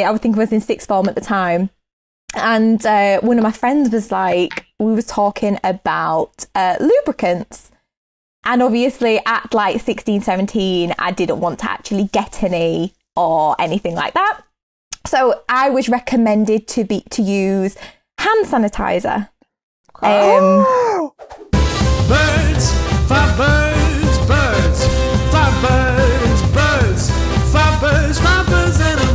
I would think I was in sixth form at the time. And one of my friends was like, we were talking about lubricants. And obviously at like 16, 17, I didn't want to actually get any or anything like that. So I was recommended to use hand sanitizer. Birds, five birds, birds, five birds, birds, five birds, five birds and a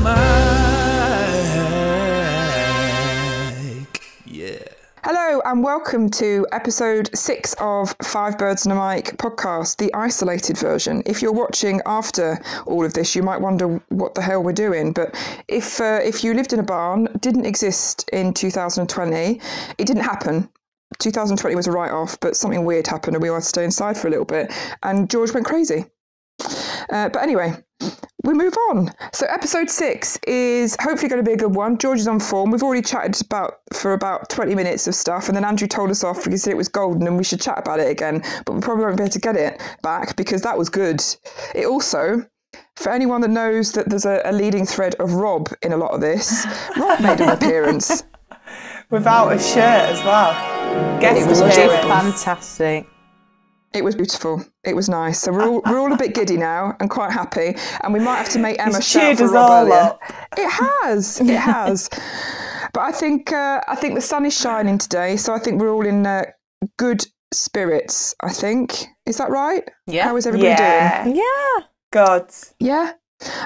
mic. Yeah. Hello and welcome to episode 6 of Five Birds and a Mic podcast, the isolated version. If you're watching after all of this, you might wonder what the hell we're doing. But if you lived in a barn, didn't exist in 2020, it didn't happen. 2020 was a write-off, but something weird happened and we had to stay inside for a little bit. And George went crazy. But anyway, we move on. So episode 6 is hopefully going to be a good one. George is on form. We've already chatted for about 20 minutes of stuff, and then Andrew told us off because he said it was golden and we should chat about it again. But we probably won't be able to get it back because that was good. It also, for anyone that knows that there's a leading thread of Rob in a lot of this, Rob made an appearance. Without a shirt as well. It was fantastic. It was beautiful. It was nice. So we're all a bit giddy now and quite happy. And we might have to make Emma shout for Rob earlier. It has. But I think the sun is shining today, so I think we're all in good spirits. I think, is that right? Yeah. How is everybody doing? Yeah. God. Yeah.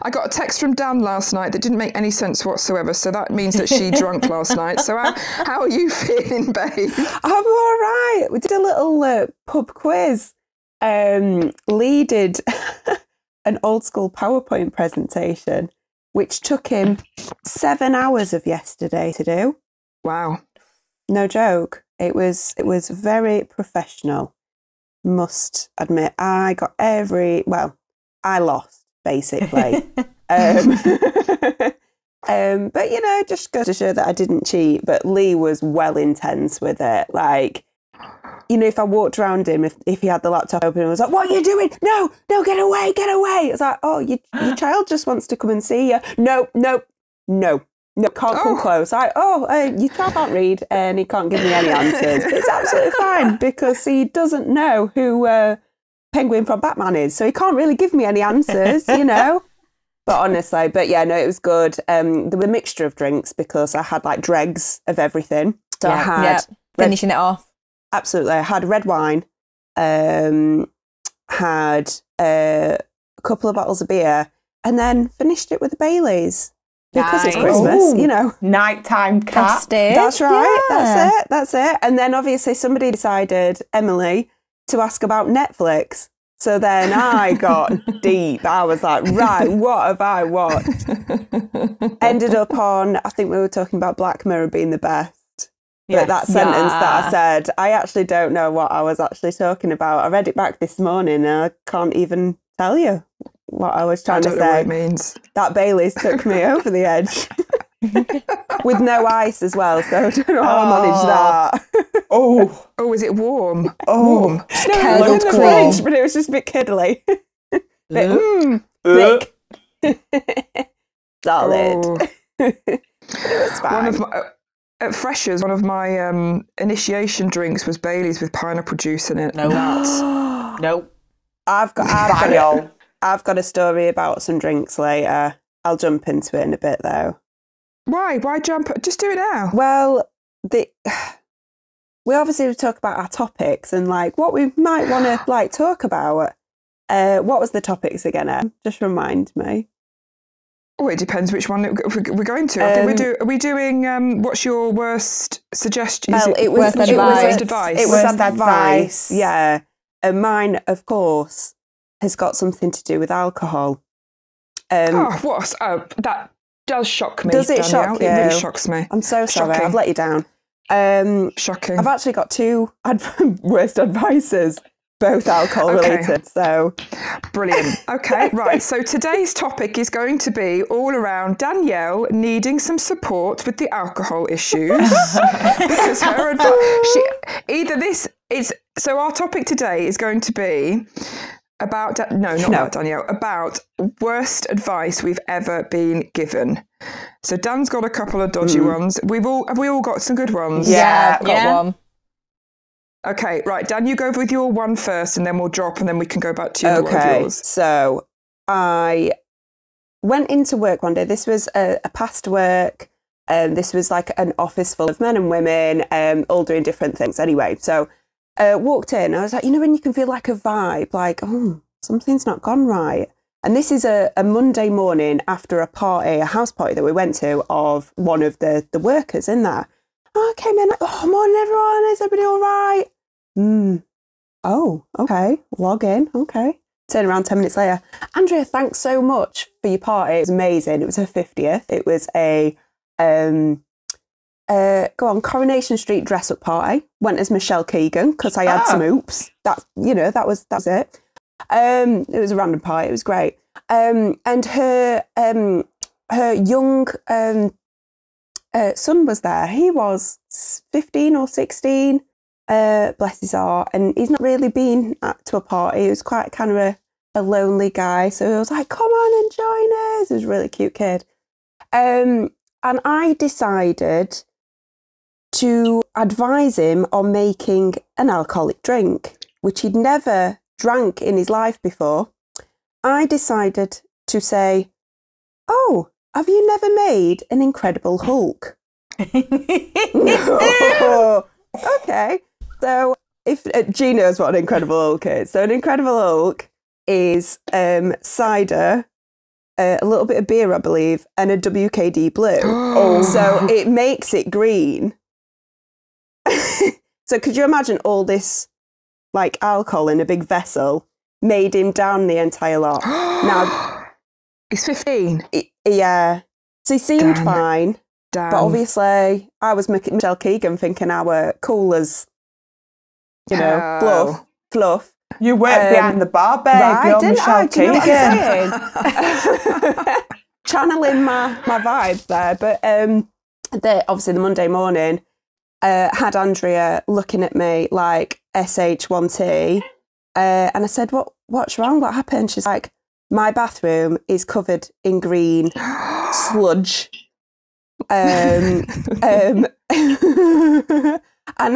I got a text from Dan last night that didn't make any sense whatsoever, so that means that she drunk last night. So how are you feeling, babe? I'm all right. We did a little pub quiz. Lee did an old school PowerPoint presentation, which took him 7 hours of yesterday to do. Wow. No joke. It was very professional, must admit. I lost. Basically. But, just goes to show that I didn't cheat. But Lee was well intense with it. Like, if I walked around him, if he had the laptop open and was like, what are you doing? No, get away. It's like, oh, your child just wants to come and see you. No, can't come close. Your child can't read and he can't give me any answers. It's absolutely fine because he doesn't know who... Penguin from Batman is, so he can't really give me any answers, But honestly, it was good. There were a mixture of drinks because I had like dregs of everything. So I had finishing it off. Absolutely, I had red wine, had a couple of bottles of beer, and then finished it with the Baileys because it's Christmas, Nighttime cat. That's right. Yeah. That's it. And then obviously somebody decided, Emily, to ask about Netflix. So then I got deep. I was like, right, what have I watched? Ended up on, I think we were talking about Black Mirror being the best. But that sentence that I said, I actually don't know what I was actually talking about. I read it back this morning and I can't even tell you what I was trying to say. I don't know what it means. That Baileys took me over the edge. With no ice as well, so I don't know how I managed that. Oh, is it warm? Oh, warm. No, it was in the fridge, but it was just a bit kiddly. Thick. Solid. Oh. It was fine. At Freshers, one of my initiation drinks was Baileys with pineapple juice in it. No. Nope. I've got a story about some drinks later. I'll jump into it in a bit though. Why jump? Just do it now. Well, we obviously talk about our topics and like what we might want to like talk about. What was the topics again, Em? Just remind me. Oh, it depends which one we're going to. I think are we doing what's your worst suggestion? Well, it was advice. It was advice. Yeah. And mine, of course, has got something to do with alcohol. That does shock me. Does it Danielle? shock you? It really shocks me. I'm so sorry. Shocking. I've let you down. Shocking. I've actually got two worst advices, both alcohol related. So brilliant. Okay, right. So today's topic is going to be all around Danielle needing some support with the alcohol issues because her advice. So our topic today is going to be About Danielle. About worst advice we've ever been given. So Dan's got a couple of dodgy ones. Have we all got some good ones? Yeah, I've got one. Okay, right, Dan, you go with your one first, and then we'll drop, and then we can go back to your one of yours. So I went into work one day. This was a past work. This was like an office full of men and women, all doing different things. Anyway, so walked in. I was like, when you can feel like a vibe, like, oh, something's not gone right. And this is a Monday morning after a house party that we went to of one of the workers in there. I came in like, oh, morning everyone, is everybody all right? Oh, okay. Log in, okay. Turn around 10 minutes later. Andrea, thanks so much for your party. It was amazing. It was her 50th. It was a Coronation Street dress up party. Went as Michelle Keegan because I had some oops. That was it. It was a random party. It was great. And her young son was there. He was 15 or 16. Bless his heart. And he's not really been to a party. He was quite kind of a lonely guy. So he was like, come on and join us. He was a really cute kid. And I decided to advise him on making an alcoholic drink, which he'd never drank in his life before. I decided to say, oh, have you never made an Incredible Hulk? No. Okay. So if G knows what an Incredible Hulk is. So an Incredible Hulk is cider, a little bit of beer, I believe, and a WKD blue. So it makes it green. So could you imagine all this like alcohol in a big vessel made him down the entire lot? Now he's 15. Yeah. So he seemed fine. But obviously I was Michelle Keegan thinking our cool as, fluff. You work behind the bar, babe. Right, You're didn't Michelle I? Do you know Keegan. what I'm saying? Channeling my vibes there. But obviously the Monday morning had Andrea looking at me like SH1T. And I said, what's wrong? What happened? She's like, my bathroom is covered in green sludge. And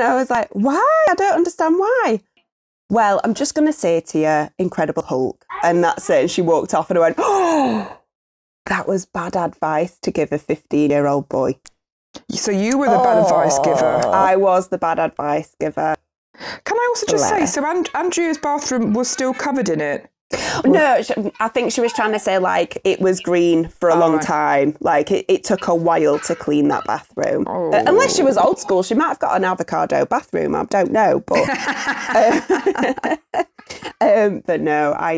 I was like, why? I don't understand why. Well, I'm just going to say to you, Incredible Hulk. And that's it. And she walked off and I went, oh, that was bad advice to give a 15-year-old boy. So you were the bad advice giver. I was the bad advice giver. Can I also just say, so Andrea's bathroom was still covered in it? No, I think she was trying to say like it was green for a long time. Like it took a while to clean that bathroom. Unless she was old school, she might have got an avocado bathroom. I don't know, but but no, I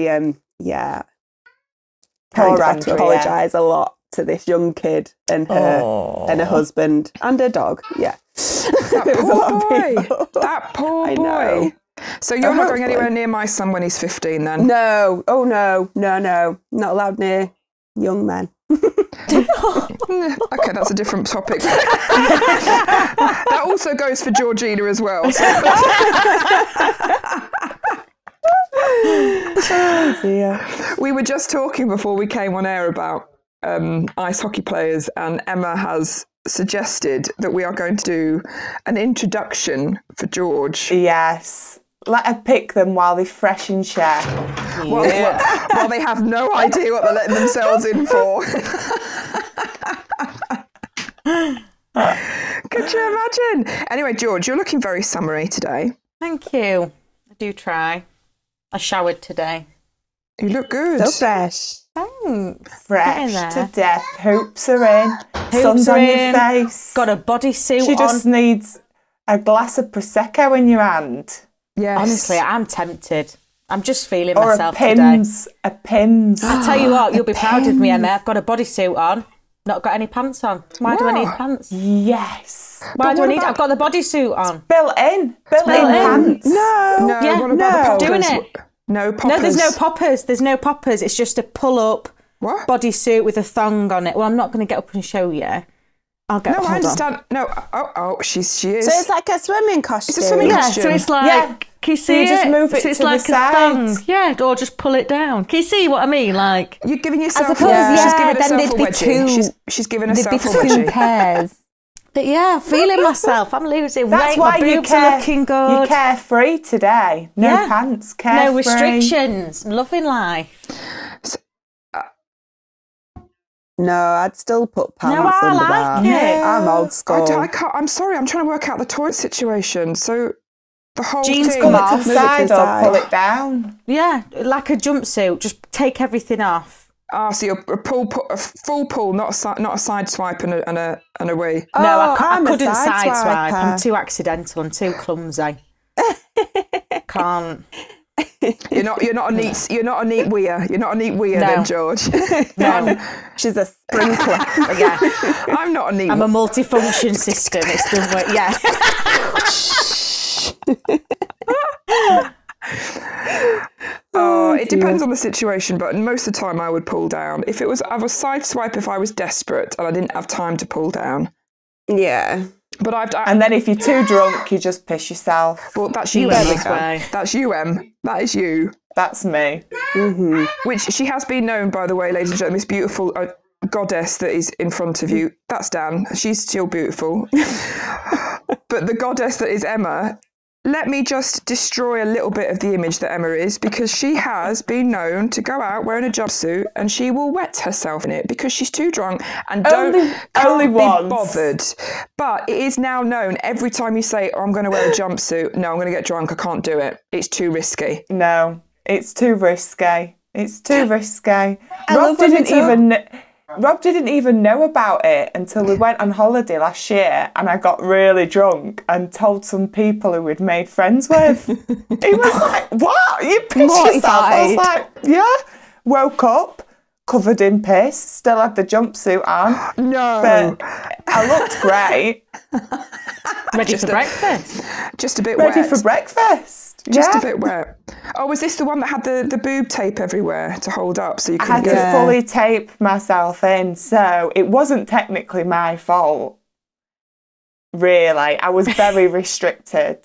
had to apologise a lot to this young kid and her and her husband and her dog. Yeah, that poor boy. That poor I boy. know. So you're not going anywhere near my son when he's 15 then? No. Oh, no. Not allowed near young men. Okay, that's a different topic. That also goes for Georgina as well. So. Oh, dear. We were just talking before we came on air about ice hockey players, and Emma has suggested that we are going to do an introduction for George. Yes. Let her pick them while they're fresh and sharp. While they have no idea what they're letting themselves in for. Could you imagine? Anyway, George, you're looking very summery today. Thank you. I do try. I showered today. You look good. So fresh. Thanks. Fresh to death. Hoops are in. Hoops Sun's are on in. your face. Got a bodysuit on. She just needs a glass of Prosecco in your hand. Yes. Honestly, I'm tempted. I'm just feeling Or myself a Pimm's. A Pimm's. today. I tell you what, you'll be proud of me, Emma. I've got a bodysuit on. Not got any pants on. Why do I need pants? Yes. Why do I need? I've got the bodysuit on. Built in. Built in built in. pants. No, Yeah, what about the doing poppers? it. No poppers. No, there's no poppers. There's no poppers. It's just a pull-up What? bodysuit with a thong on it. Well, I'm not going to get up and show you. I'll get. No, I hold on. understand. No, she is. So it's like a swimming costume. It's a swimming Yeah, costume. so it's like Yeah. Can you see you just it? move it So it's to the like side? a thing. Yeah, or just pull it down. Can you see what I mean? Like, You're giving yourself. I suppose, she's giving then herself there'd a be wedgie. two. She's giving There'd be herself a two wedgie. pairs. but yeah, feeling myself. I'm losing That's weight. why My you boobs are looking good. You're carefree today. No Yeah. pants, carefree. No restrictions. I'm loving life. No, I'd still put pants No, I under like that. it. I'm old school. I can't. I'm sorry. I'm trying to work out the toilet situation. So the whole Jeans thing. come Pull it to off. the Move it to side the or side. pull it down. Yeah, like a jumpsuit. Just take everything off. So you're a full pull, not a side swipe and a wee. No, I I'm a couldn't side sideswipe. swiper. I'm too accidental and too clumsy. Can't. You're not a neat weir. You're not a neat weir, No. then, George. No. She's a sprinkler. Yeah. I'm not a neat. I'm a multifunction system. It's done with, yeah. It depends on the situation, but most of the time I would pull down. I was side swipe if I was desperate and I didn't have time to pull down. Yeah. But And then if you're too drunk, you just piss yourself. well, that's you, There Em. we go. That's you, Em. That is you. That's me. Which she has been known, by the way, ladies and gentlemen, this beautiful goddess that is in front of you. That's Dan. She's still beautiful. But the goddess that is Emma, let me just destroy a little bit of the image that Emma is, because she has been known to go out wearing a jumpsuit and she will wet herself in it because she's too drunk and Only can't be once. bothered. But it is now known, every time you say, oh, I'm going to wear a jumpsuit, no, I'm going to get drunk, I can't do it. It's too risky. No, it's too risky. It's too risky. love when Rob didn't even know about it until we went on holiday last year, and I got really drunk and told some people who we'd made friends with. He was like, "What? You pissed yourself?" I was like, "Yeah." Woke up covered in piss, still had the jumpsuit on. No. But I looked great. Ready for breakfast. Just a bit Ready wet. for breakfast. Just yeah. a bit wet. Oh, was this the one that had the boob tape everywhere to hold up so you I couldn't had get to fully tape myself in, so it wasn't technically my fault. Really, I was very restricted.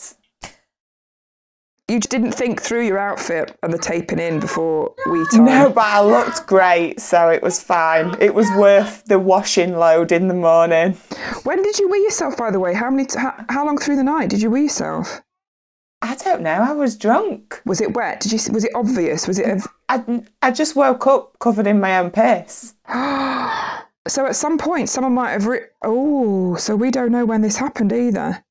You just didn't think through your outfit and the taping in before we time. No, but I looked great, so it was fine. It was worth the washing load in the morning. When did you wee yourself, by the way? How long through the night did you wee yourself? I don't know. I was drunk. Was it wet? Was it obvious? Was it I just woke up covered in my own piss. So at some point someone might have so we don't know when this happened either.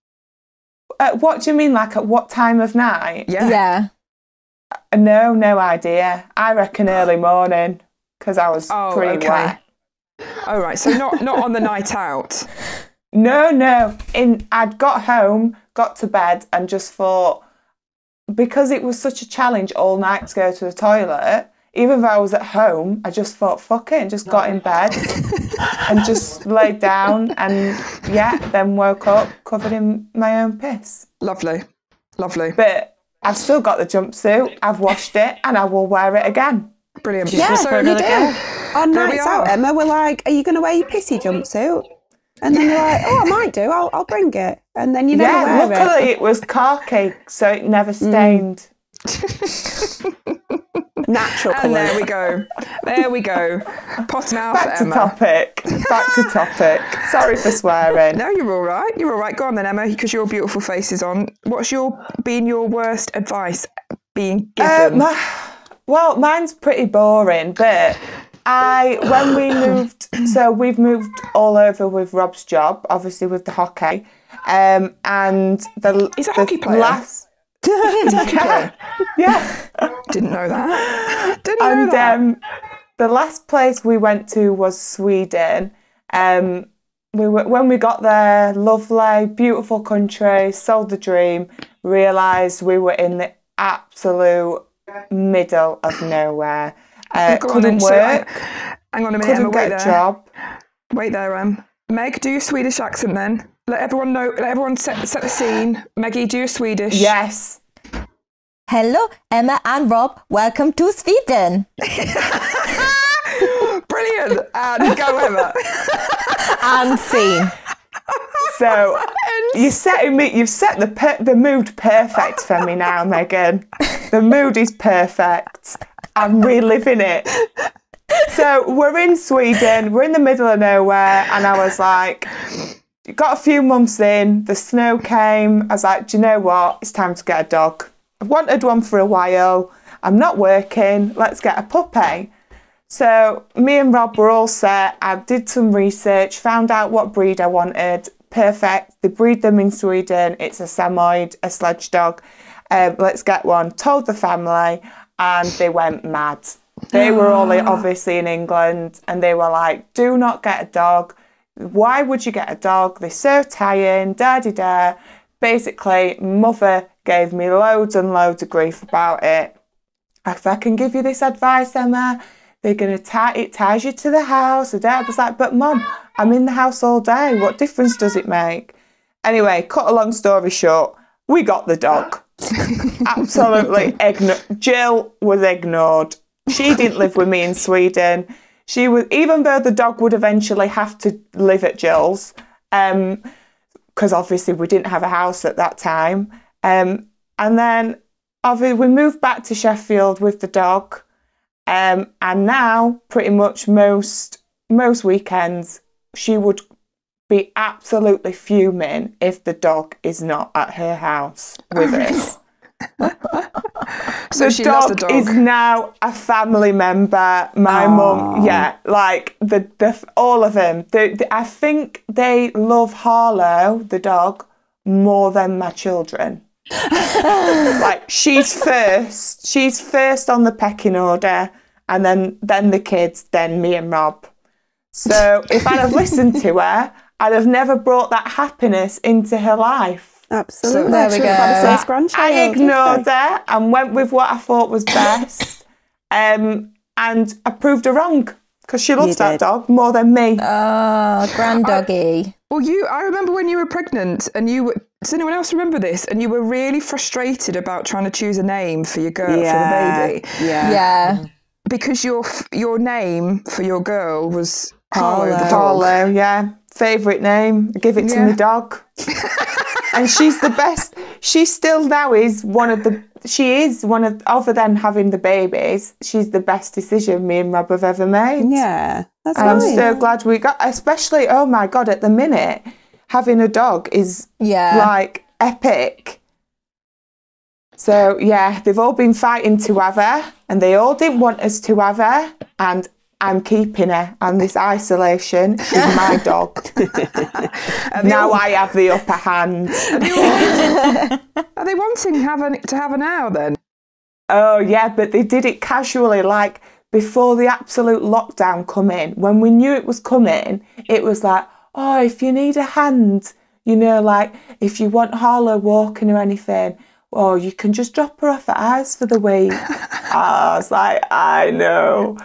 What do you mean, like at what time of night? Yeah. No idea. I reckon early morning, because I was pretty wet. Oh, right. So not on the night out. No. I'd got home, got to bed, and just thought, because it was such a challenge all night to go to the toilet, even though I was at home, I just thought, fuck it, and just got in bed and just laid down and, then woke up covered in my own piss. Lovely. But I've still got the jumpsuit, I've washed it, and I will wear it again. Brilliant. Yeah, So you do. On There we nights out, are. Emma, we're like, are you going to wear your pissy jumpsuit? And then you're like, oh, I might do. I'll bring it. And then you never wear luckily it. it was khaki, so it never stained. Natural And colours. there we go. Pot mouth, Back to Emma. topic. Sorry for swearing. No, you're all right. Go on then, Emma, because your beautiful face is on. What's your worst advice being given? Well, mine's pretty boring, but when we moved, so we've moved all over with Rob's job, obviously with the hockey, and He's a hockey player. Yeah. Didn't know that. The last place we went to was Sweden. When we got there, lovely, beautiful country, sold the dream, realised we were in the absolute middle of nowhere. Couldn't work. Hang on a minute, Emma, Couldn't get a job. Wait there, Meg, do your Swedish accent then. Let everyone know. Let everyone set the scene. Maggie, do your Swedish. Yes. Hello, Emma and Rob. Welcome to Sweden. Brilliant. And go, Emma. And scene. So You've set the mood perfect for me now, Megan. The mood is perfect. I'm reliving it. So we're in Sweden, we're in the middle of nowhere, and I was like, got a few months in, the snow came, I was like, do you know what, it's time to get a dog. I've wanted one for a while, I'm not working, let's get a puppy. So me and Rob were all set, I did some research, found out what breed I wanted, perfect, they breed them in Sweden, it's a Samoyed, a sledge dog, let's get one. Told the family, and they went mad. They were all obviously in England, and they were like, do not get a dog. Why would you get a dog? They're so tiring, da-di-da. Basically, mother gave me loads and loads of grief about it. If I can give you this advice, Emma, they're going to it ties you to the house. And Dad was like, but Mum, I'm in the house all day. What difference does it make? Anyway, cut a long story short, we got the dog. Absolutely ignored. Jill was ignored. She didn't live with me in Sweden. She was, even though the dog would eventually have to live at Jill's, because obviously we didn't have a house at that time. And then obviously we moved back to Sheffield with the dog. And now pretty much most weekends she would be absolutely fuming if the dog is not at her house with us. So she loves the dog. Is now a family member. My mum, like the all of them. I think they love Harlow, the dog, more than my children. Like she's first on the pecking order, and then the kids, then me and Rob. So if I'd have listened to her, I'd have never brought that happiness into her life. Absolutely. So there we go. I ignored her and went with what I thought was best. And I proved her wrong because she loves that dog more than me. Oh, grand doggy. I remember when you were pregnant and does anyone else remember this? And you were really frustrated about trying to choose a name for your girl, for the baby. Yeah. Because your name for your girl was Harlow the dog. Harlow, yeah. Favourite name. Give it to me dog. And she's the best. She still now is other than having the babies, she's the best decision me and Rob have ever made. Yeah, that's I'm nice. so glad we got, especially, oh my God, at the minute, having a dog is like epic. So yeah, they've all been fighting to have her, and they all didn't want us to have her, and I'm keeping her, and this isolation is my dog. Now I have the upper hand. Are they wanting to have her now then? Oh yeah, but they did it casually, like before the absolute lockdown come in. When we knew it was coming, it was like, oh, if you need a hand, like if you want Harlow walking or anything, oh, you can just drop her off at ours for the week. I was like, I know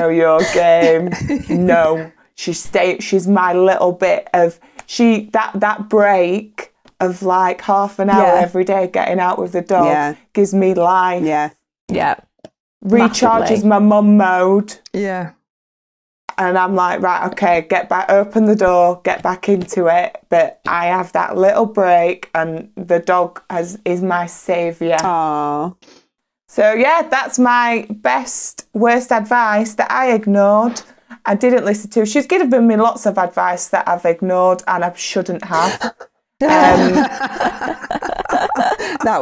your game. No, she's my little bit of that break of like half an hour every day getting out with the dog gives me life. Yeah. Recharges Massively. my mum mode. Yeah. And I'm like, right, okay, get back, open the door, get back into it. But I have that little break, and the dog is my saviour. Aww. So yeah, that's my worst advice that I ignored. I didn't listen to. She's given me lots of advice that I've ignored and I shouldn't have. That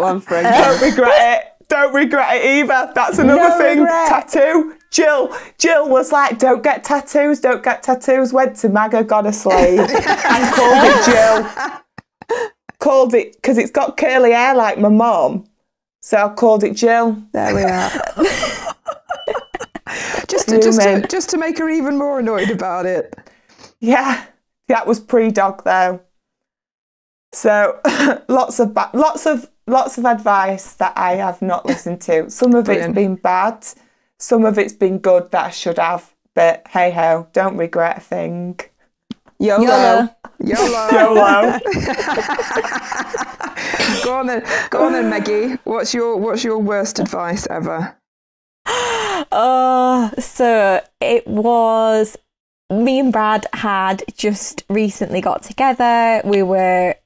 one for Don't regret it. Don't regret it either. That's another thing. Regret. Tattoo. Jill was like, don't get tattoos. Went to Maggie, got a slave, and called it Jill. Called it because it's got curly hair like my mum. So I called it Jill. There we are. just to make her even more annoyed about it. Yeah, that was pre-dog though. So lots of advice that I have not listened to. Some of it's been bad, some of it's been good that I should have. But hey ho, don't regret a thing. YOLO. YOLO. Go on then, Maggie. What's your worst advice ever? So it was me and Brad had just recently got together.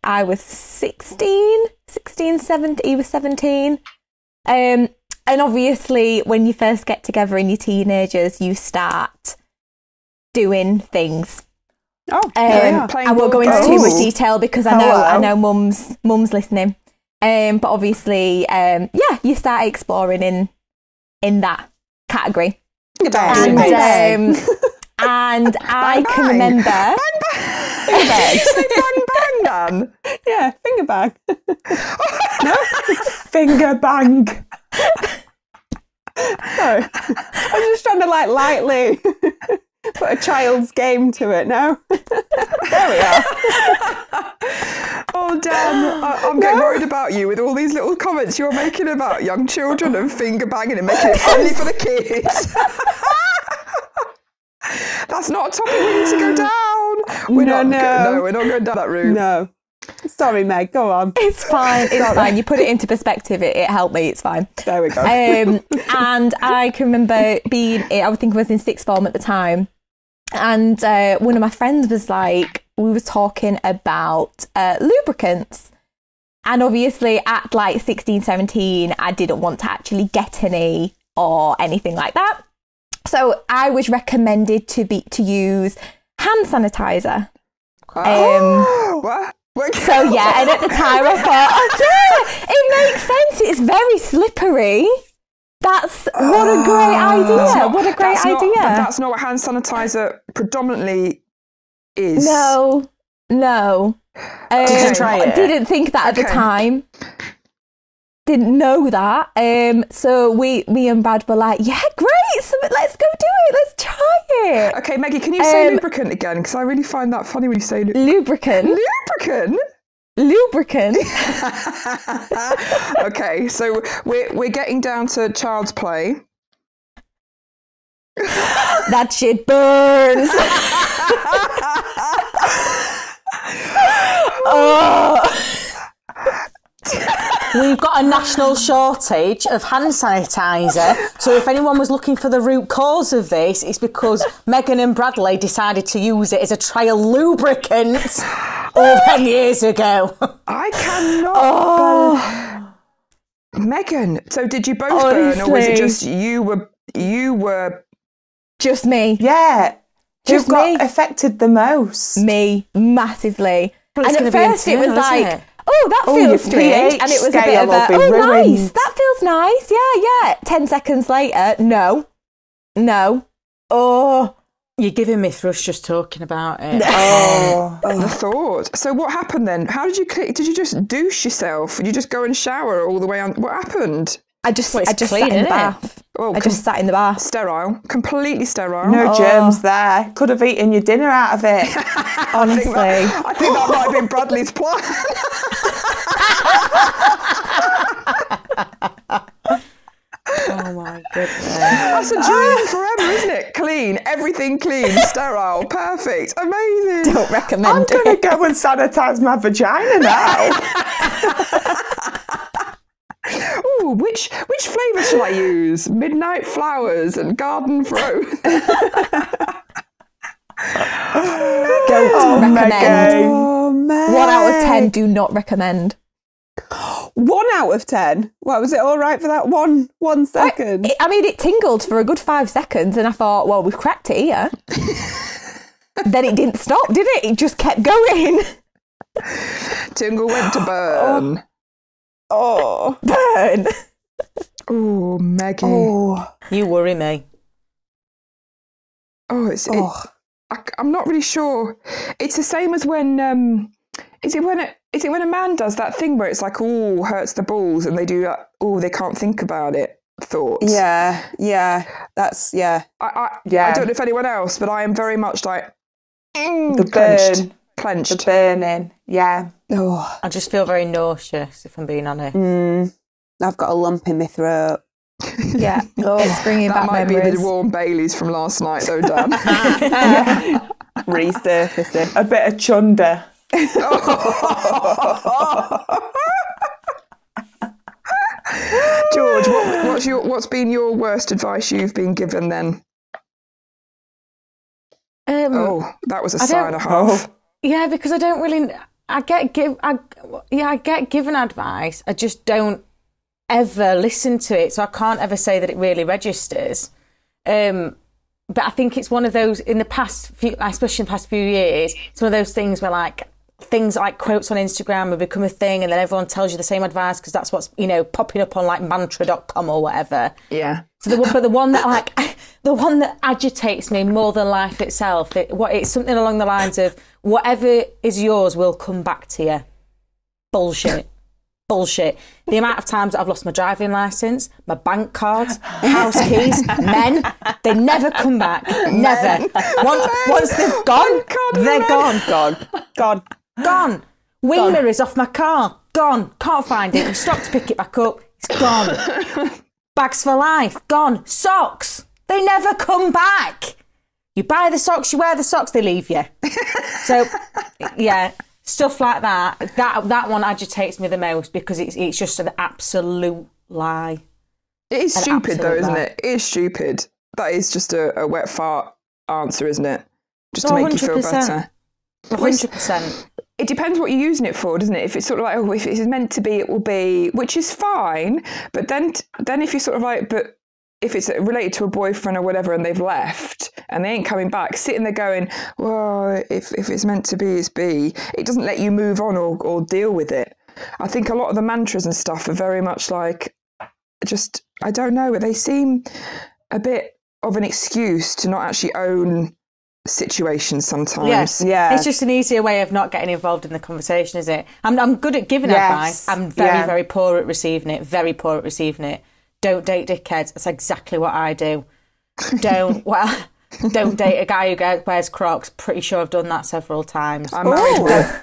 I was 16, 17, he was 17. And obviously when you first get together in your teenagers, you start doing things. I won't go into too much detail because I know mum's listening. But obviously, you start exploring in that category. And I can remember. Bang, Dan. Yeah, finger bang. No? Finger bang. No. I'm just trying to lightly put a child's game to it now. There we are. Oh, Dan, I'm getting worried about you with all these little comments you're making about young children and finger banging and making it funny for the kids. That's not a topic we need to go down. We're not going down that route. No. Sorry, Meg, go on. It's fine. It's fine. You put it into perspective. It helped me. It's fine. There we go. And I can remember I think I was in sixth form at the time. And one of my friends was like, we were talking about lubricants. And obviously at like 16, 17, I didn't want to actually get any or anything like that. So I was recommended to use hand sanitizer. What? So yeah, and at the time I thought, it makes sense. It's very slippery. What a great idea. What a great idea. But that's not what hand sanitizer predominantly is. No. Did you try it? Didn't think that at the time. Didn't know that. So me and Brad were like, yeah, great. So let's go do it. Let's try it. Okay, Maggie, can you say lubricant again? Because I really find that funny when you say lubricant. Lubricant. Okay, so we're getting down to child's play. That shit burns. We've got a national shortage of hand sanitizer, so if anyone was looking for the root cause of this, it's because Megan and Bradley decided to use it as a trial lubricant all 10 years ago. I cannot. Megan, so did you both burn, or was it just you were just me? Yeah. Just Who got me. affected the most? Me, massively. Well, and at first it was like, it? that feels strange. pH And it was a bit scale of will be nice. ruined. That feels nice. Yeah. 10 seconds later, no. Oh. You're giving Mithras just talking about it. the thought. So what happened then? How did you just douche yourself? Did you just go and shower all the way on? What happened? I just clean, sat in the bath. Oh, I just sat in the bath. Sterile. Completely sterile. No germs there. Could have eaten your dinner out of it. Honestly. I think that might have been Bradley's plan. Oh my goodness. That's a dream forever, isn't it? Clean. Everything clean. Sterile. Perfect. Amazing. Don't recommend I'm it. going to go and sanitise my vagina now. Ooh, which flavour shall I use? Midnight flowers and garden rose. Don't recommend. Maggie. 1 out of 10, do not recommend. 1 out of 10. What, was it all right for that 1 second? It tingled for a good 5 seconds, and I thought, well, we've cracked it here. Then it didn't stop, did it? It just kept going. Tingle went to burn. Oh, Burn. Oh, Maggie. oh, You worry me. I'm not really sure. It's the same as when is it when a man does that thing where it's like, oh, hurts the balls, and they do that, oh, they can't think about it thoughts. yeah. That's I don't know if anyone else, but I am very much like The clenched. The burning. Yeah. Oh, I just feel very nauseous, if I'm being honest. I've got a lump in my throat. Yeah, it's bringing That back might memories. be the warm Baileys from last night, though, Dan. Resurfacing. A bit of chunder. George, what's been your worst advice you've been given then? That was a sign and a half. Yeah, because I don't really. I get given advice. I just don't ever listen to it, so I can't ever say that it really registers. But I think it's one of those in the past few, especially in the past few years. It's one of those things where like things like quotes on Instagram have become a thing, and then everyone tells you the same advice because that's what's popping up on like mantra.com or whatever. Yeah. So the one that agitates me more than life itself, it's something along the lines of whatever is yours will come back to you. Bullshit. Bullshit. The amount of times that I've lost my driving licence, my bank cards, house keys, men, they never come back. Never. Once they've gone, they're gone. Gone. Wheeler is off my car. Gone. Can't find it. You stop to pick it back up. It's gone. Bags for life. Gone. Socks. They never come back. You buy the socks, you wear the socks, they leave you. So, yeah, stuff like that. That one agitates me the most because it's just an absolute lie. It is stupid though, isn't it? It is stupid. That is just a wet fart answer, isn't it? Just to make you feel better. 100%. It depends what you're using it for, doesn't it? If it's sort of like, if it's meant to be, it will be, which is fine. But then if you're sort of like, but if it's related to a boyfriend or whatever and they've left and they ain't coming back, sitting there going, well, if it's meant to be, it's be. It doesn't let you move on or deal with it. I think a lot of the mantras and stuff are very much like, just, I don't know, they seem a bit of an excuse to not actually own situations sometimes. Yes, yeah. It's just an easier way of not getting involved in the conversation, is it? I'm good at giving advice. I'm very poor at receiving it. Very poor at receiving it. Don't date dickheads. That's exactly what I do. Don't date a guy who wears Crocs. Pretty sure I've done that several times. I'm married.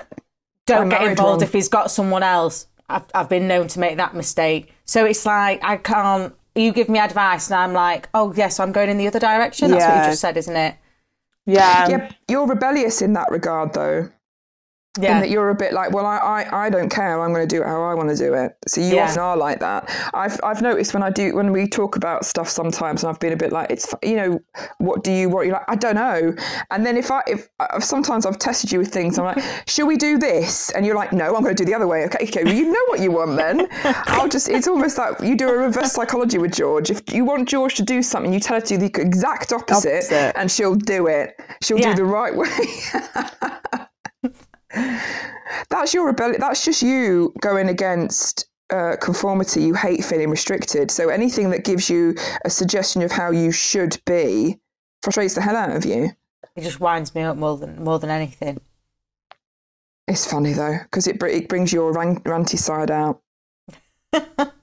Don't get involved if he's got someone else. I've been known to make that mistake. So it's like, I can't, you give me advice and I'm like, oh yes, I'm going in the other direction. That's what you just said, isn't it? Yeah, you're rebellious in that regard, though. Yeah, in that you're a bit like, well, I don't care. I'm going to do it how I want to do it. So you often are like that. I've noticed when we talk about stuff sometimes, and I've been a bit like, it's what you're like, I don't know. And then if sometimes I've tested you with things, I'm like, should we do this? And you're like, no, I'm going to do the other way. Okay, well, you know what you want then. It's almost like you do a reverse psychology with George. If you want George to do something, you tell her to do the exact opposite. And she'll do it. She'll do the right way. That's your rebellion. That's just you going against conformity. You hate feeling restricted. So anything that gives you a suggestion of how you should be frustrates the hell out of you. It just winds me up more than anything. It's funny though, because it brings your ranty side out. But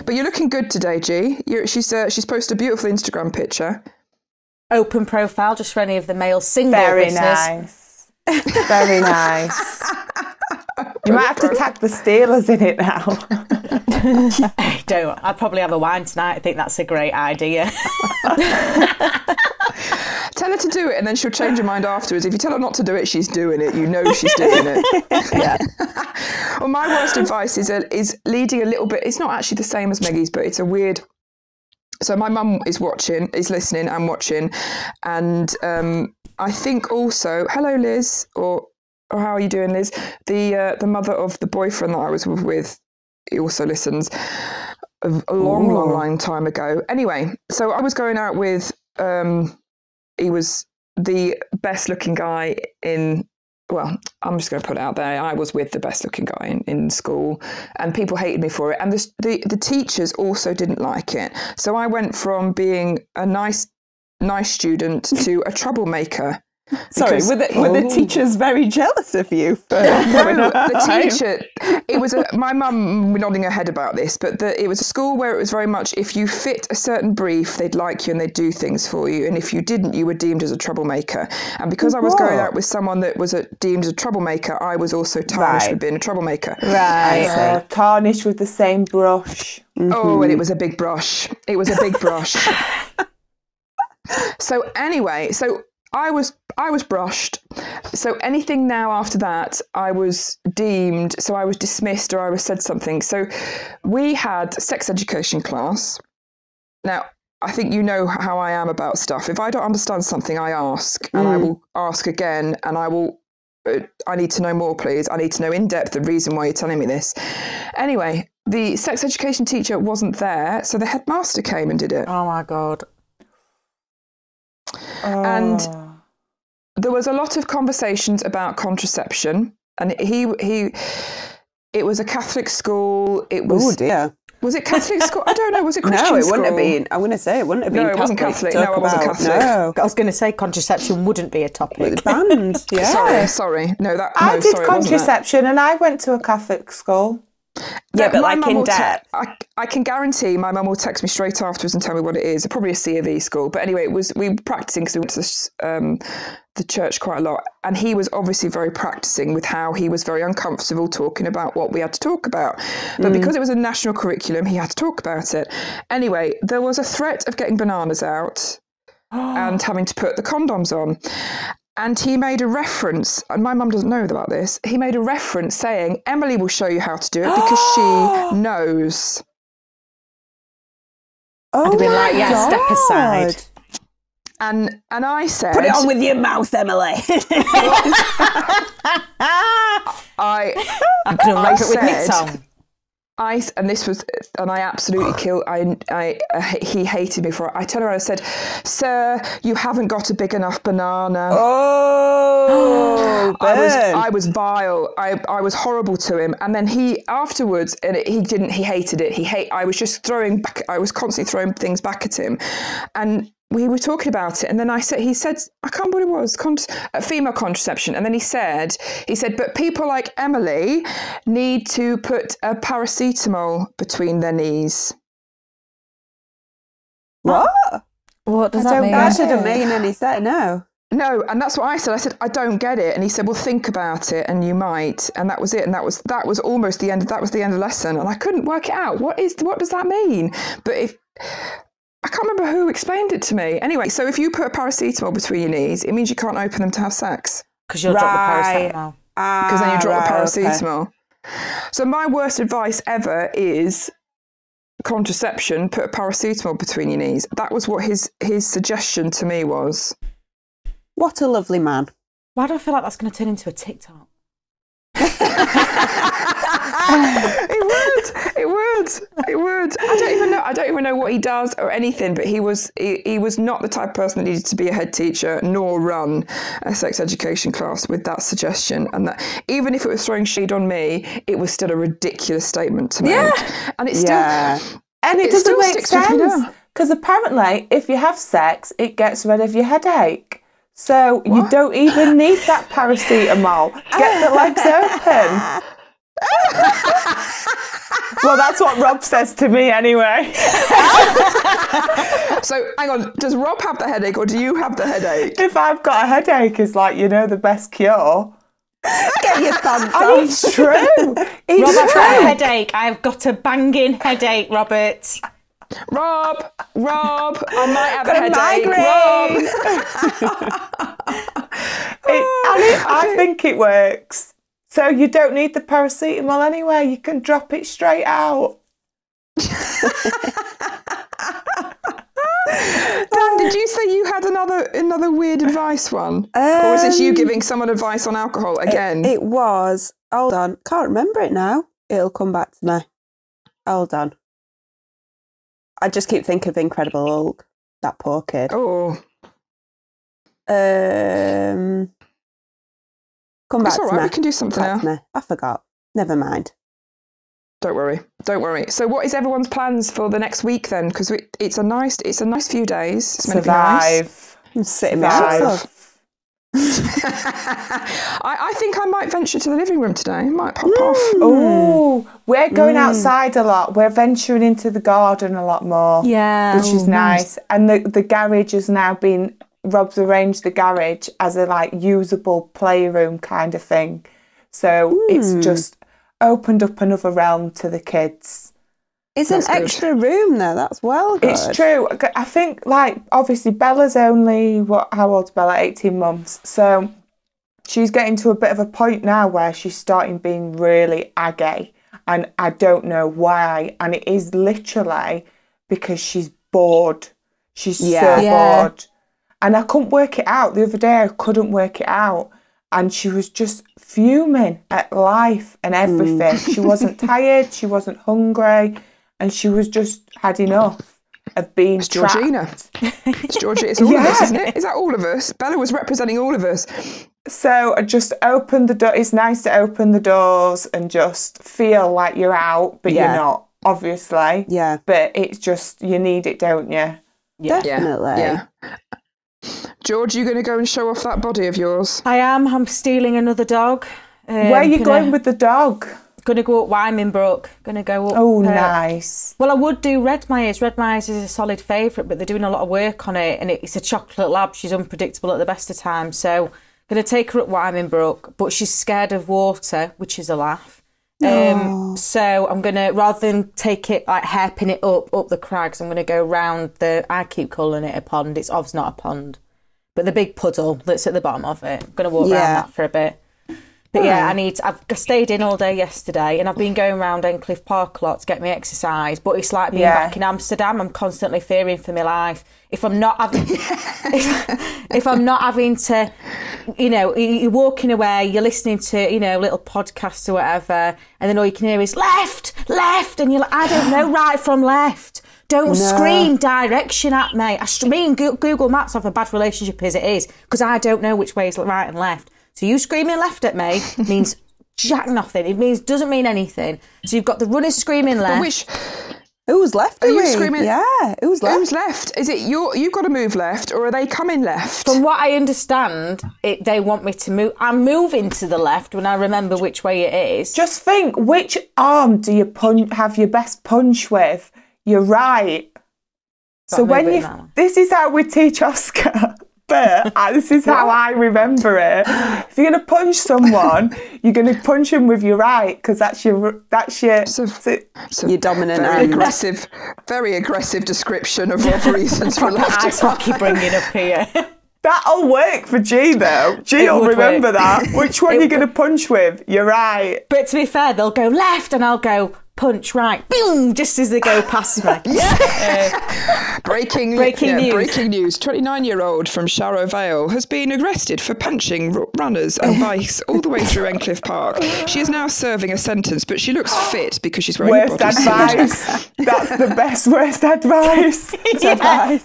you're looking good today, G. She's posted a beautiful Instagram picture. Open profile, just for any of the male single Very listeners. Nice. Very nice. You might have to tack the Steelers in it now. I don't. I'd probably have a wine tonight. I think that's a great idea. Tell her to do it and then she'll change her mind afterwards. If you tell her not to do it, she's doing it. You know she's doing it. Yeah. Well, my worst advice is leading a little bit. It's not actually the same as Maggie's, but it's a weird... So my mum is listening and watching. And I think also, hello, Liz, or how are you doing, Liz? The mother of the boyfriend that I was with, he also listens a long time ago. Anyway, so I was going out with, he was the best looking guy well, I'm just going to put it out there. I was with the best looking guy in school and people hated me for it. And the teachers also didn't like it. So I went from being a nice student to a troublemaker. Sorry, were the teachers very jealous of you? The teacher, it was my mum nodding her head about this, but it was a school where it was very much, if you fit a certain brief, they'd like you and they'd do things for you. And if you didn't, you were deemed as a troublemaker. And because I was going out with someone that was deemed as a troublemaker, I was also tarnished with being a troublemaker. Right. Tarnished with the same brush. Mm-hmm. Oh, and it was a big brush. It was a big brush. So anyway, I was brushed. So anything now after that, I was deemed, so I was dismissed or I was said something. So we had sex education class. Now, I think you know how I am about stuff. If I don't understand something, I ask, and I will ask again, and I need to know more, please. I need to know in depth the reason why you're telling me this. Anyway, the sex education teacher wasn't there, so the headmaster came and did it. Oh my God. And there was a lot of conversations about contraception, and it was a Catholic school. It was. Oh dear. Was it Catholic school? I don't know. Was it Christian No, it school? wouldn't have been. I'm going to say it wouldn't have been. No, it wasn't Catholic. No, it wasn't Catholic. No. I was going to say contraception wouldn't be a topic. It's banned. Yeah. Sorry. No, I did sorry, contraception and I went to a Catholic school. Yeah, but my like mum in will depth. I can guarantee my mum will text me straight afterwards and tell me what it is. Probably a C of E school. But anyway, we were practicing because we went to the church quite a lot. And he was obviously very practicing with how he was very uncomfortable talking about what we had to talk about. But because it was a national curriculum, he had to talk about it. Anyway, there was a threat of getting bananas out and having to put the condoms on. And he made a reference, and my mum doesn't know about this, he made a reference saying, Emily will show you how to do it because she knows. Oh, I'd be like, yeah, step aside. And I said... Put it on with your mouth, Emily. I can unwrap it with my said- tongue. I absolutely killed. He hated me for it. I turned around and said, "Sir, you haven't got a big enough banana." Oh, I was vile. I was horrible to him. And then he afterwards, and he hated it. I was just throwing back. I was constantly throwing things back at him, and we were talking about it, and then he said, I can't remember what it was, female contraception. And then he said, but people like Emily need to put a paracetamol between their knees. What? What does that mean? That shouldn't mean any sense. No. No, and that's what I said. I said, I don't get it. And he said, well, think about it and you might. And that was it. And that was almost the end. That was the end of the lesson. And I couldn't work it out. What does that mean? But I can't remember who explained it to me. Anyway, so if you put a paracetamol between your knees, it means you can't open them to have sex. Because you'll drop the paracetamol. Because then you drop the paracetamol. Okay. So my worst advice ever is contraception, put a paracetamol between your knees. That was what his suggestion to me was. What a lovely man. Why do I feel like that's going to turn into a TikTok? It would. I don't even know what he does or anything, but he was not the type of person that needed to be a head teacher nor run a sex education class with that suggestion. And that even if it was throwing shade on me, it was still a ridiculous statement to make. And it's still and it doesn't make sense because apparently if you have sex, it gets rid of your headache. So you don't even need that paracetamol. Get the legs open. Well, that's what Rob says to me anyway. So, hang on, does Rob have the headache or do you have the headache? If I've got a headache, it's like, the best cure. Get your pants And on. it's true. Rob, I've got a headache. I've got a banging headache, Robert. Rob, I might have Got a headache. I think it works. So you don't need the paracetamol anyway. You can drop it straight out. Dan, did you say you had another weird advice one? Or is this you giving someone advice on alcohol again? It was. Hold on. Can't remember it now. It'll come back to me. Hold on. I just keep thinking of Incredible Hulk. That poor kid. Oh. Come back It's all to right, me. we can do something Come back now. to me. I forgot. Never mind. Don't worry. So what is everyone's plans for the next week then? Because it's a nice few days. It's meant to be nice. I'm sitting there. I think I might venture to the living room today. Might pop off. Oh, we're going outside a lot. We're venturing into the garden a lot more. Yeah. Which is nice. And the garage has now been... Rob's arranged the garage as a usable playroom kind of thing. So it's just opened up another realm to the kids. It's an extra room there. That's well good. It's true. I think, obviously Bella's only, how old's Bella? 18 months. So she's getting to a bit of a point now where she's starting being really aggy. And I don't know why. And it is literally because she's bored. She's Yeah. so Yeah. bored. And I couldn't work it out. The other day I couldn't work it out. And she was just fuming at life and everything. She wasn't tired, she wasn't hungry, and she was just had enough of being It's Georgina. trapped. It's Georgina. It's all of us, isn't it? Is that all of us? Bella was representing all of us. So I just opened the door. It's nice to open the doors and just feel like you're out, but Yeah. you're not, obviously. Yeah. But it's just, you need it, don't you? Definitely. Yeah. George, you going to go and show off that body of yours? I am. I'm stealing another dog. Where are you going with the dog? Gonna go up Wyminbrook. Gonna go up. Oh, nice. Well, I would do Red Myers. Red Myers is a solid favourite, but they're doing a lot of work on it, and it's a chocolate lab. She's unpredictable at the best of times. So, gonna take her up Wyminbrook, but she's scared of water, which is a laugh. So I'm gonna, rather than take it like hairpin it up the crags, I'm gonna go round the. I keep calling it a pond. It's obviously not a pond, but the big puddle that's at the bottom of it. I'm gonna walk around that for a bit. But yeah, I've stayed in all day yesterday, and I've been going around Endcliffe Park a lot to get my exercise. But it's like being back in Amsterdam. I'm constantly fearing for my life. If I'm not having, if I'm not having to, you know, you're walking away, you're listening to, you know, little podcasts or whatever, and then all you can hear is left, and you're like, I don't know right from left. Don't scream direction at me. Me and Google Maps have a bad relationship as it is, because I don't know which way is right and left. So you screaming left at me means jack nothing. It doesn't mean anything. So you've got the runners screaming left. Who's left? Are you screaming? Yeah, who's left? Who's left? Is it you've got to move left, or are they coming left? From what I understand, they want me to move. I'm moving to the left when I remember which way it is. Just think, which arm do you have your best punch with? You're right. So when this is how we teach Oscar. But this is how I remember it. If you're going to punch someone, you're going to punch them with your right, because that's your your dominant very aggressive description of what reasons for left. Ice hockey bringing up here. That'll work for G though. G will remember that. Which one are you going to punch with? You're right. But to be fair, they'll go left and I'll go punch right. Boom! Just as they go past me. Breaking news. Breaking news. 29-year-old from Sharrow Vale has been arrested for punching runners and bikes all the way through Endcliffe Park. She is now serving a sentence, but she looks fit because she's wearing a worst bodysuit. advice. That's the best worst advice.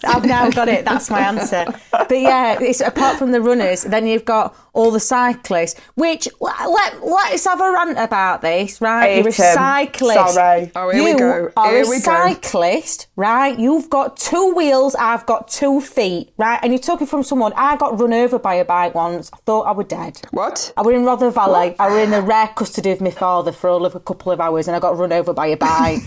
I've now got it. That's my answer. But yeah, it's apart from the runners, then you've got all the cyclists, which let's have a rant about this, right? You're a cyclist. Sorry. Oh, here we go. Are a cyclist, right? You've got 2 wheels, I've got 2 feet, right? And you're talking from someone, I got run over by a bike once. I thought I were dead. What? I were in Rother Valley. I were in the rare custody of my father for all of a couple of hours, and I got run over by a bike.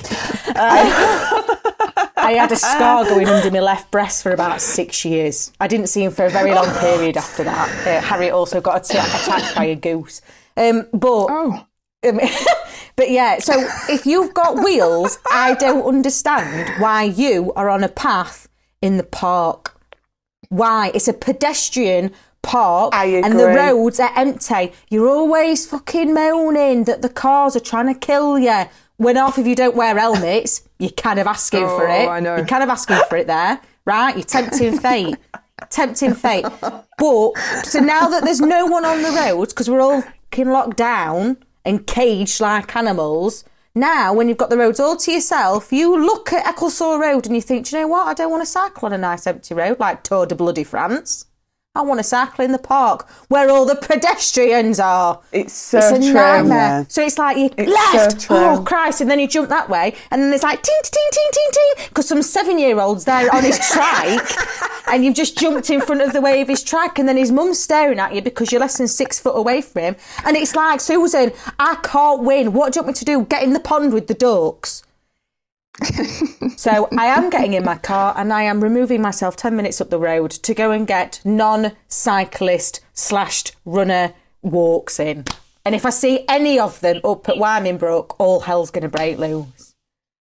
I had a scar going under my left breast for about 6 years. I didn't see him for a very long period after that. Harriet also got attacked by a goose. But yeah, so if you've got wheels, I don't understand why you are on a path in the park. Why? It's a pedestrian park and the roads are empty. You're always fucking moaning that the cars are trying to kill you. When half of you don't wear helmets, you're kind of asking for it. I know. You're kind of asking for it there, right? You're tempting fate. Tempting fate. But, so now that there's no one on the roads, because we're all fucking locked down and caged like animals, now when you've got the roads all to yourself, you look at Ecclesall Road and you think, do you know what? I don't want to cycle on a nice empty road like Tour de Bloody France. I want to cycle in the park where all the pedestrians are. It's a nightmare. Yeah. So it's like you left, so oh Christ, and then you jump that way, and then there's like ting ting ting ting ting because some 7-year-old's there on his trike, and you've just jumped in front of the way of his trike, and then his mum's staring at you because you're less than 6 foot away from him, and it's like, Susan, I can't win. What do you want me to do? Get in the pond with the ducks? So I am getting in my car and I am removing myself 10 minutes up the road to go and get non-cyclist / runner walks in. And if I see any of them up at Wyminbrook, all hell's going to break loose.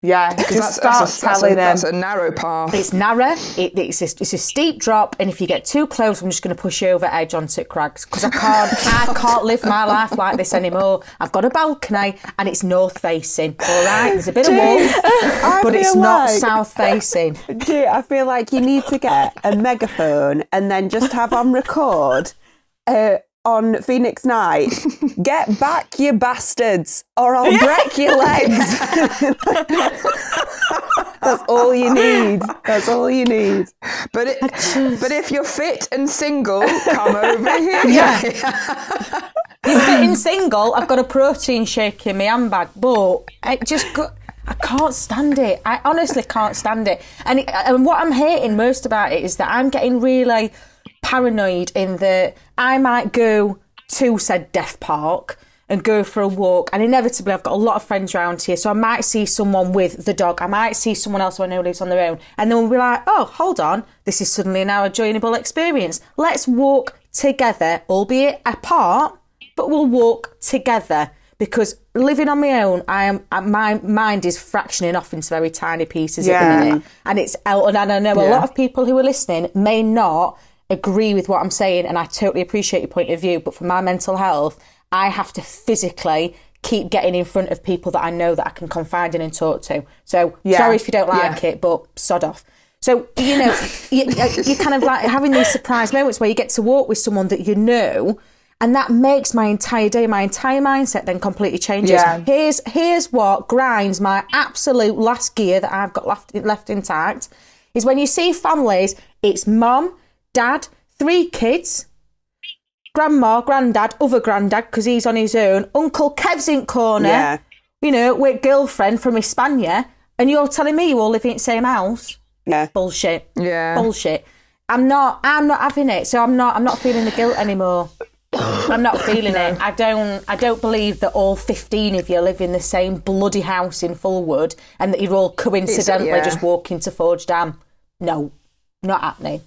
Yeah, just start telling them. That's a narrow path. It's narrow, it's a steep drop, and if you get too close, I'm just going to push you over edge onto the crags, because I can't live my life like this anymore. I've got a balcony, and it's north facing, all right? There's a bit of wall, but it's not south facing. I feel like you need to get a megaphone and then just have on record on Phoenix Night, get back, you bastards, or I'll break your legs. That's all you need. That's all you need. But if you're fit and single, come over here. Yeah. You're fit and single, I've got a protein shake in my handbag, but I can't stand it. I honestly can't stand it. And what I'm hating most about it is that I'm getting really paranoid in that I might go to said death park and go for a walk, and inevitably I've got a lot of friends around here, so I might see someone with the dog, I might see someone else who I know lives on their own, and then we'll be like, oh, hold on, this is suddenly now a enjoyable experience. Let's walk together, albeit apart, but we'll walk together, because living on my own, my mind is fractioning off into very tiny pieces at the minute, and I know a lot of people who are listening may not agree with what I'm saying, and I totally appreciate your point of view, but for my mental health, I have to physically keep getting in front of people that I know that I can confide in and talk to. So sorry if you don't like it, but sod off. So, you know, you're kind of like having these surprise moments where you get to walk with someone that you know, and that makes my entire day, my entire mindset then completely changes. Yeah. Here's what grinds my absolute last gear that I've got left intact, is when you see families, it's mum, dad, 3 kids, grandma, granddad, other granddad because he's on his own, Uncle Kev's in corner, you know, with girlfriend from Hispania, and you're telling me you all live in the same house? Yeah. Bullshit. Yeah. Bullshit. I'm not having it, so I'm not feeling the guilt anymore. I'm not feeling it. I don't believe that all 15 of you live in the same bloody house in Fulwood and that you're all coincidentally just walking to Forge Dam. No, not happening.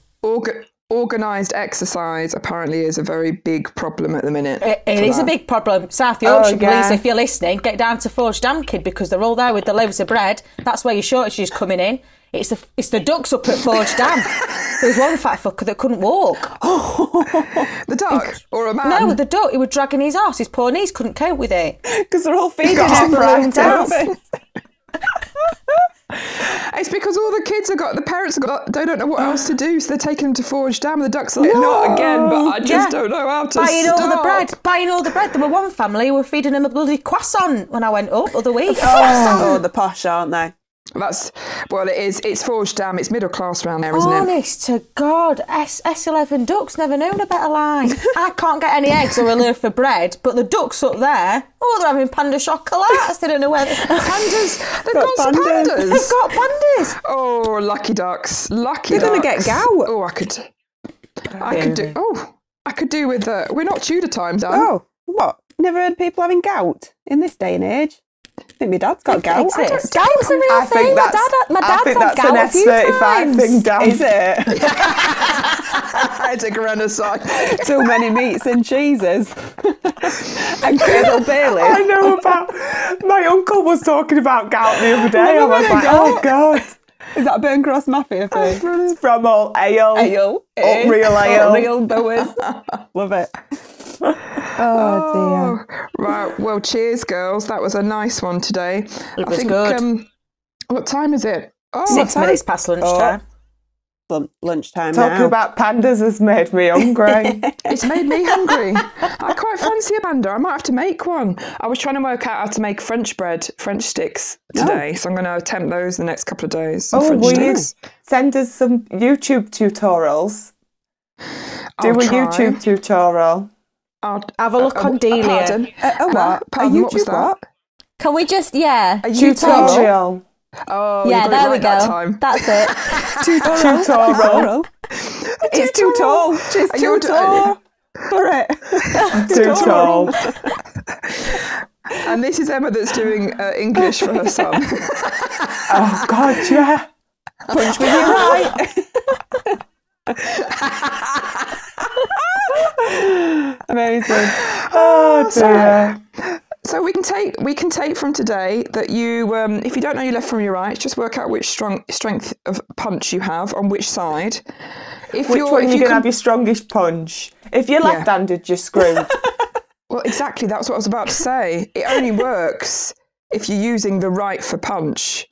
Organised exercise apparently is a very big problem at the minute. It is a big problem. South Yorkshire Police, if you're listening, get down to Forge Dam, kid, because they're all there with the loaves of bread. That's where your shortage is coming in. It's the ducks up at Forge Dam. There was one fat fucker that couldn't walk. The duck or a man? No, the duck. He was dragging his arse. His poor knees couldn't cope with it. Because they're all feeding him right. It's because all the parents they don't know what else to do, so they're taking them to Forge Dam, and the ducks are like, not again, but I just don't know how to buying all the bread. There were one family who were feeding him a bloody croissant when I went up the other week. Oh, the posh, aren't they? It is. It's Forge Dam. It's middle class around there, isn't it? Honest to God, S11 ducks never known a better line. I can't get any eggs or a loaf of bread, but the ducks up there, they're having panda chocolates. They don't know where pandas. They've got pandas. They've got pandas. Oh, lucky ducks! Lucky. They're gonna get gout. Oh, I could do with. We're not Tudor times, Anne. Oh, what? Never heard people having gout in this day and age. I think my dad's got gout. Gout's a real thing. My dad's had gout a few times. I think that's an S35 thing, Dan. Is it? I take a run aside. Too many meats and cheeses. And Colonel Bailey. I know about... My uncle was talking about gout the other day. I was like, oh, God. Is that a Burn Cross Mafia thing? It's from all ale. Ale. Real ale. Real boers. Love it. Oh dear. Right, well, cheers, girls. That was a nice one today. It was good. What time is it? 6 minutes past lunchtime. Lunchtime Talking now. about pandas has made me hungry. It's made me hungry. I quite fancy a panda. I might have to make one. I was trying to work out how to make French sticks today, so I'm going to attempt those the next couple of days. Will you send us some YouTube tutorials? Do a YouTube tutorial. I'll have a look on Delia. What? Pardon, what was that? Can we just, A tutorial. Oh, yeah, there we go. That's it. Tutorial. It's too tall. She's too tall for it. Too tall. And this is Emma that's doing English for her son. Oh, God, yeah. Punch with your right. Amazing. Oh, dear. So So we can take from today that you, if you don't know your left from your right, just work out which strength of punch you have on which side. Which one are you going to have your strongest punch? If you're left-handed, you're screwed. Well, exactly. That's what I was about to say. It only works if you're using the right for punch.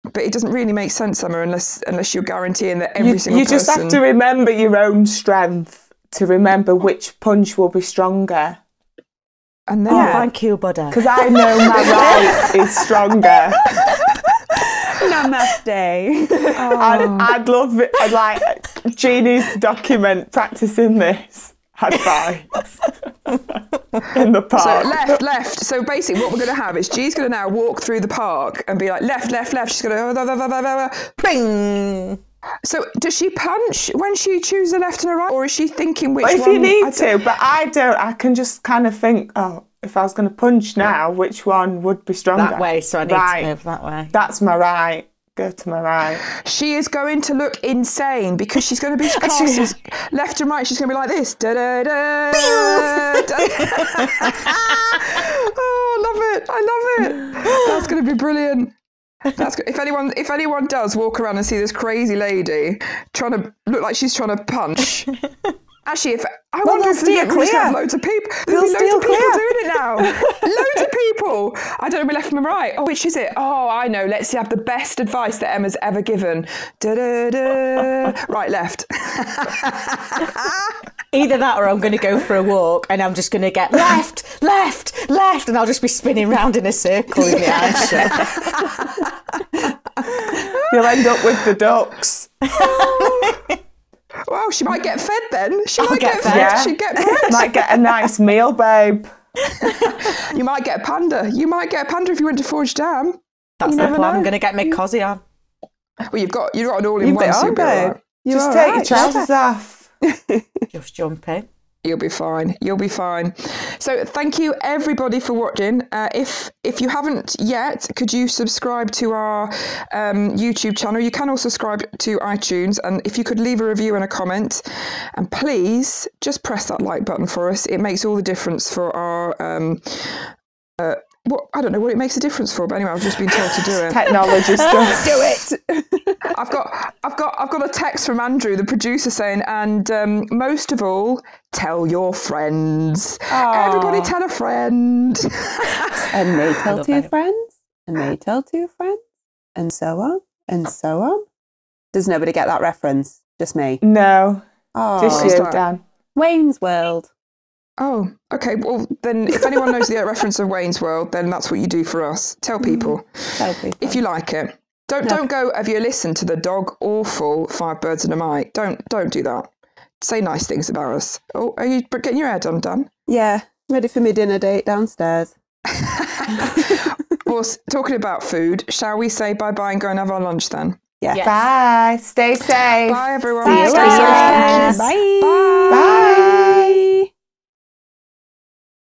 But it doesn't really make sense, Emma, unless you're guaranteeing that every single person... You just have to remember your own strength to remember which punch will be stronger. And then, thank you, buddy. Because I know my right is stronger. Namaste. I'd love it. I'd like Jeannie's document practicing this advice in the park. So left. So basically what we're going to have is G's going to now walk through the park and be like, left. She's going to... Ping! So does she punch when she chooses a left and a right? Or is she thinking which one? If you need to, but I don't. I can just kind of think, if I was going to punch now, which one would be stronger? That way, so I need to move that way. That's my right. Go to my right. She is going to look insane because she's going to be classed as left and right. She's going to be like this. Da, da, da, da. Oh, I love it. That's going to be brilliant. That's good. If anyone does walk around and see this crazy lady trying to look like she's trying to punch. Actually, I wonder if we're going to have loads of people. There'll be loads of people doing it now. Loads of people. I don't know my left from my right. Oh, which is it? Oh, I know. Let's have the best advice that Emma's ever given. Da, da, da. Right, left. Either that or I'm going to go for a walk and I'm just going to get left, and I'll just be spinning round in a circle with my eyes shut. You'll end up with the ducks. Well, she might get fed then. She might get fed. Yeah. She'd get bread. Might get a nice meal, babe. You might get a panda. You might get a panda if you went to Forge Dam. That's the plan. I'm going to get my cosy on. Well, you've got an all-in-one, so you'll be all right. Just take your trousers off. Just jump in. You'll be fine. You'll be fine. So thank you everybody for watching. If you haven't yet, could you subscribe to our YouTube channel? You can also subscribe to iTunes, and if you could leave a review and a comment, and please just press that like button for us. It makes all the difference for our I don't know what it makes a difference for, but anyway, I've just been told to do it. Technology stuff. Do it. I've got a text from Andrew, the producer, saying, and most of all, tell your friends. Aww. Everybody tell a friend. And they tell two friends, and they tell two friends, and so on, and so on. Does nobody get that reference? Just me? No. Oh, just you, Dan. Wayne's World. Oh, okay. Well, then if anyone knows the reference of Wayne's World, then that's what you do for us. Tell people. If you like it. Don't go, have you listened to the dog awful 5 Birds and a Mic? Don't do that. Say nice things about us. Oh, are you getting your hair done, Dan? Yeah, ready for my dinner date downstairs. Well, talking about food, shall we say bye-bye and go and have our lunch then? Yeah. Yes. Bye. Stay safe. Bye, everyone. See you Stay later. safe. Bye. Bye. Bye.